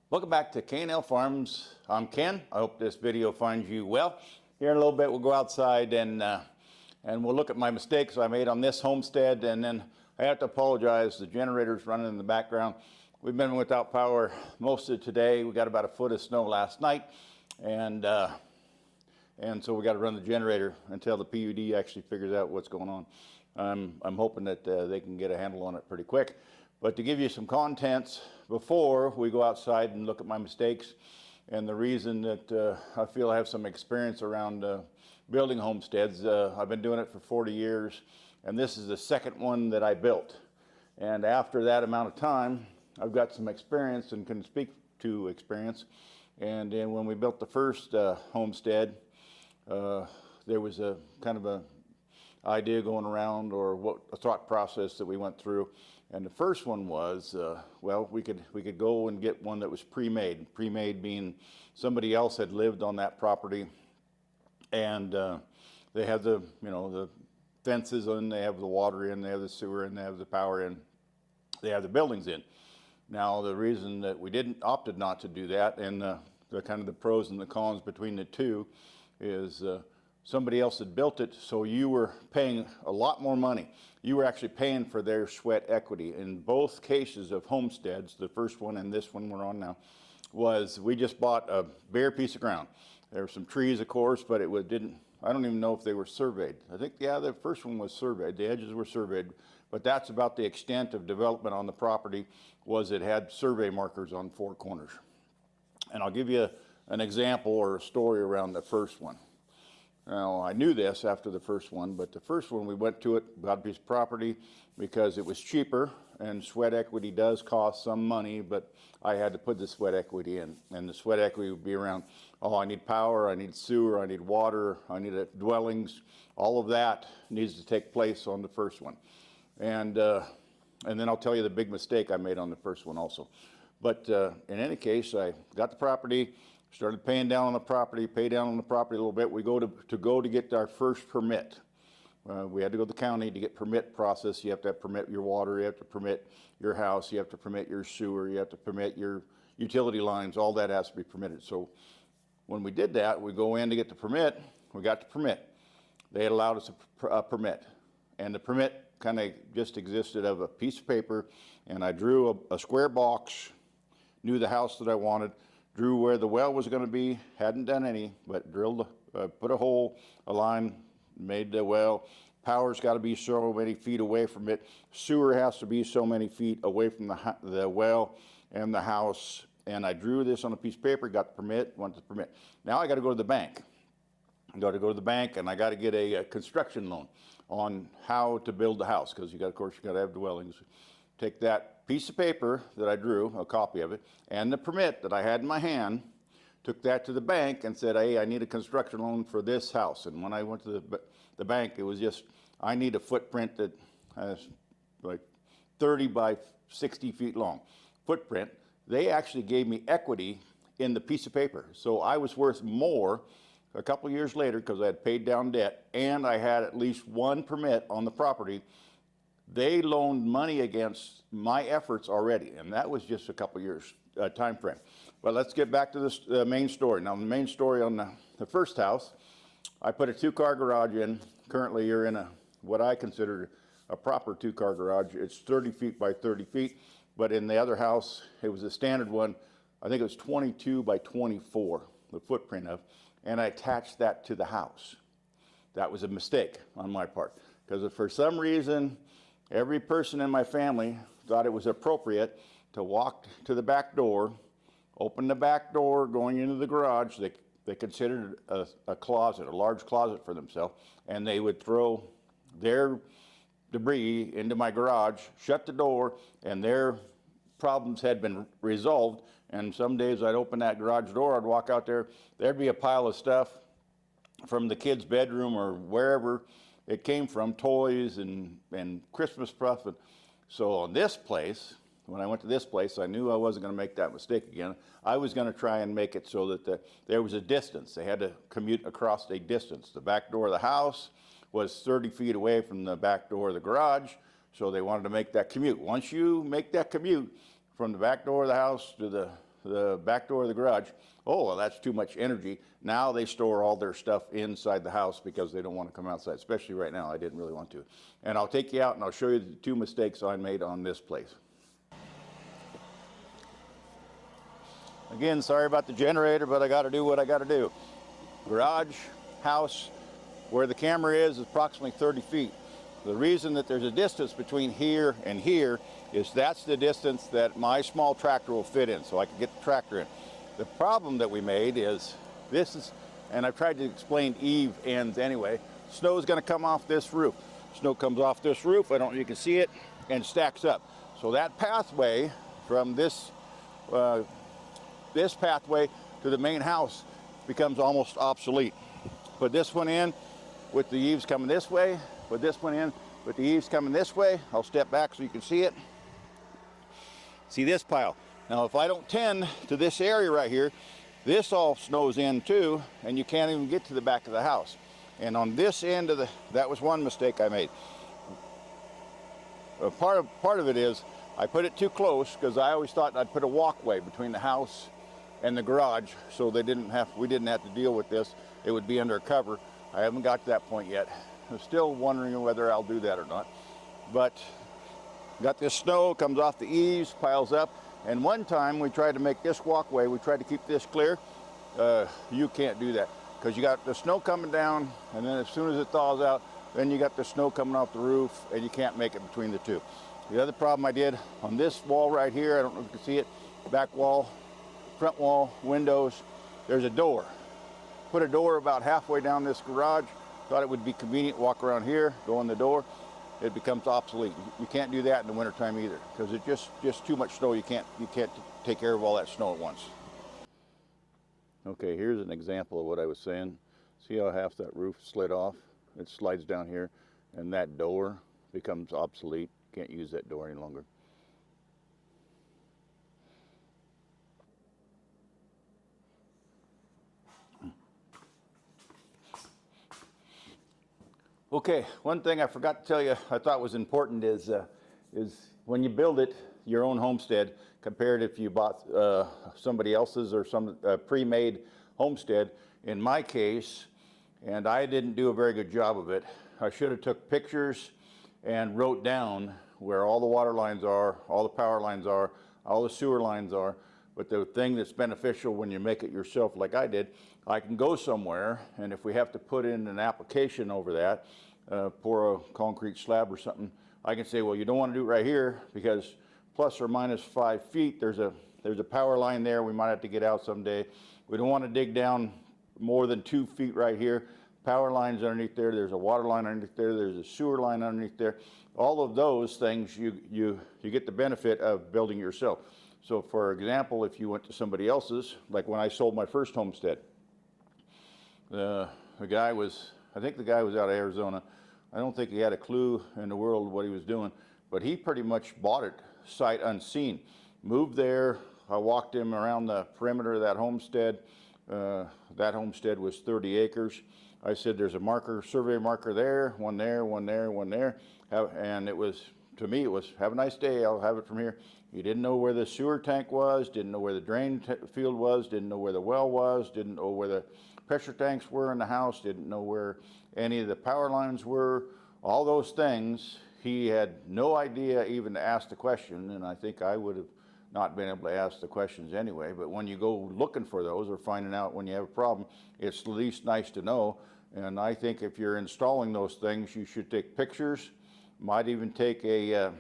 Welcome back to K&L Farms. I'm Ken. I hope this video finds you well. Here in a little bit we'll go outside and we'll look at my mistakes I made on this homestead, and then I have to apologize. The generator's running in the background. We've been without power most of today. We got about a foot of snow last night, and so we got to run the generator until the PUD actually figures out what's going on. I'm hoping that they can get a handle on it pretty quick. But to give you some contents before we go outside and look at my mistakes, and the reason that I feel I have some experience around building homesteads. I've been doing it for 40 years, and this is the second one that I built. And after that amount of time, I've got some experience and can speak to experience. And then when we built the first homestead, there was a kind of a idea going around, or what a thought process that we went through. And the first one was, well, we could go and get one that was pre-made. Pre-made being somebody else had lived on that property, and they have the the fences in, they have the water in, they have the sewer in, they have the power in, they have the buildings in. Now the reason that we opted not to do that, and the kind of the pros and the cons between the two, is somebody else had built it, so you were paying a lot more money. You were actually paying for their sweat equity. In both cases of homesteads, the first one and this one we're on now, was we just bought a bare piece of ground. There were some trees, of course, but I don't even know if they were surveyed. I think, yeah, the first one was surveyed. The edges were surveyed, but that's about the extent of development on the property. Was it had survey markers on four corners. And I'll give you an example or a story around the first one. Now, I knew this after the first one, but the first one we went to it, got a piece of property because it was cheaper, and sweat equity does cost some money, but I had to put the sweat equity in, and the sweat equity would be around, I need power, I need sewer, I need water, I need dwellings. All of that needs to take place on the first one. And then I'll tell you the big mistake I made on the first one also. But in any case, I got the property, started paying down on the property, pay down on the property a little bit. We go to get our first permit. We had to go to the county to get permit process. You have to permit your water, you have to permit your house, you have to permit your sewer, you have to permit your utility lines. All that has to be permitted. So when we did that, we go in to get the permit. We got the permit. They had allowed us a permit, and the permit kind of just existed of a piece of paper, and I drew a square box, knew the house that I wanted, drew where the well was going to be, hadn't done any, but drilled, put a hole, a line, made the well. Power's got to be so many feet away from it. Sewer has to be so many feet away from the well and the house. And I drew this on a piece of paper, got the permit, went to the permit. Now I got to go to the bank. I got to go to the bank, and I got to get a construction loan on how to build the house, because of course you got to have dwellings. Take that piece of paper that I drew, a copy of it, and the permit that I had in my hand, took that to the bank and said, hey, I need a construction loan for this house. And when I went to the bank, it was just, I need a footprint that has like 30 by 60 feet long. Footprint. They actually gave me equity in the piece of paper. So I was worth more a couple of years later because I had paid down debt, and I had at least one permit on the property. They loaned money against my efforts already, and that was just a couple years time frame. But let's get back to this main story. Now, the main story on the first house, I put a two-car garage in. Currently, you're in what I consider a proper two-car garage. It's 30 feet by 30 feet, but in the other house, it was a standard one. I think it was 22 by 24, the footprint of, and I attached that to the house. That was a mistake on my part, because for some reason, every person in my family thought it was appropriate to walk to the back door, open the back door going into the garage. They considered a closet, a large closet for themselves, and they would throw their debris into my garage, shut the door, and their problems had been resolved. And some days I'd open that garage door, I'd walk out there, there'd be a pile of stuff from the kids' bedroom or wherever it came from, toys and Christmas stuff. So on this place, when I went to this place, I knew I wasn't going to make that mistake again. I was going to try and make it so that there was a distance. They had to commute across a distance. The back door of the house was 30 feet away from the back door of the garage, so they wanted to make that commute. Once you make that commute from the back door of the house to the the back door of the garage. Oh, well, that's too much energy. Now they store all their stuff inside the house because they don't want to come outside, especially right now. I didn't really want to. And I'll take you out and I'll show you the 2 mistakes I made on this place. Again, sorry about the generator, but I got to do what I got to do. Garage, house, where the camera is approximately 30 feet. The reason that there's a distance between here and here is that's the distance that my small tractor will fit in, so I can get the tractor in. The problem that we made is this is, and I've tried to explain eave ends anyway, snow is going to come off this roof. Snow comes off this roof, I don't know if you can see it, and stacks up. So that pathway from this pathway to the main house becomes almost obsolete. Put this one in with the eaves coming this way, put this one in with the eaves coming this way. I'll step back so you can see it. See this pile. Now if I don't tend to this area right here, this all snows in too, and you can't even get to the back of the house. And on this end of that was one mistake I made. Part of it is I put it too close because I always thought I'd put a walkway between the house and the garage, so we didn't have to deal with this. It would be under cover. I haven't got to that point yet. I'm still wondering whether I'll do that or not. But got this snow, comes off the eaves, piles up, and one time we tried to make this walkway, we tried to keep this clear. You can't do that because you got the snow coming down, and then as soon as it thaws out, then you got the snow coming off the roof, and you can't make it between the two. The other problem I did on this wall right here, I don't know if you can see it, back wall, front wall, windows, there's a door. Put a door about halfway down this garage. Thought it would be convenient, walk around here, go in the door. It becomes obsolete. You can't do that in the wintertime either because it's just too much snow. You can't take care of all that snow at once. Okay, here's an example of what I was saying. See how half that roof slid off? It slides down here, and that door becomes obsolete. Can't use that door any longer. Okay, one thing I forgot to tell you I thought was important is when you build it, your own homestead, compared if you bought somebody else's or some pre-made homestead. In my case, and I didn't do a very good job of it, I should have took pictures and wrote down where all the water lines are, all the power lines are, all the sewer lines are. But the thing that's beneficial when you make it yourself like I did, I can go somewhere, and if we have to put in an application over that, pour a concrete slab or something, I can say, well, you don't want to do it right here because plus or minus 5 feet, there's a power line there. We might have to get out someday. We don't want to dig down more than 2 feet right here. Power lines underneath there. There's a water line underneath there. There's a sewer line underneath there. All of those things you get the benefit of building yourself. So for example, if you went to somebody else's, like when I sold my first homestead, I think the guy was out of Arizona. I don't think he had a clue in the world what he was doing, but he pretty much bought it sight unseen. Moved there, I walked him around the perimeter of that homestead. That homestead was 30 acres. I said, there's a marker, survey marker there, one there, one there, one there. And it was, to me, it was, have a nice day, I'll have it from here. He didn't know where the sewer tank was, didn't know where the drain field was, didn't know where the well was, didn't know where the pressure tanks were in the house, didn't know where any of the power lines were. All those things, he had no idea even to ask the question, and I think I would have not been able to ask the questions anyway. But when you go looking for those or finding out when you have a problem, it's at least nice to know. And I think if you're installing those things, you should take pictures, might even take a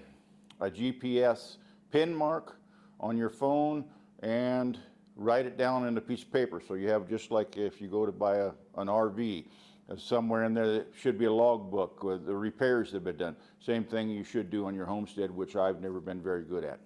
GPS pin mark on your phone and write it down in a piece of paper. So you have, just like if you go to buy an RV, somewhere in there should be a log book with the repairs that have been done. Same thing you should do on your homestead, which I've never been very good at.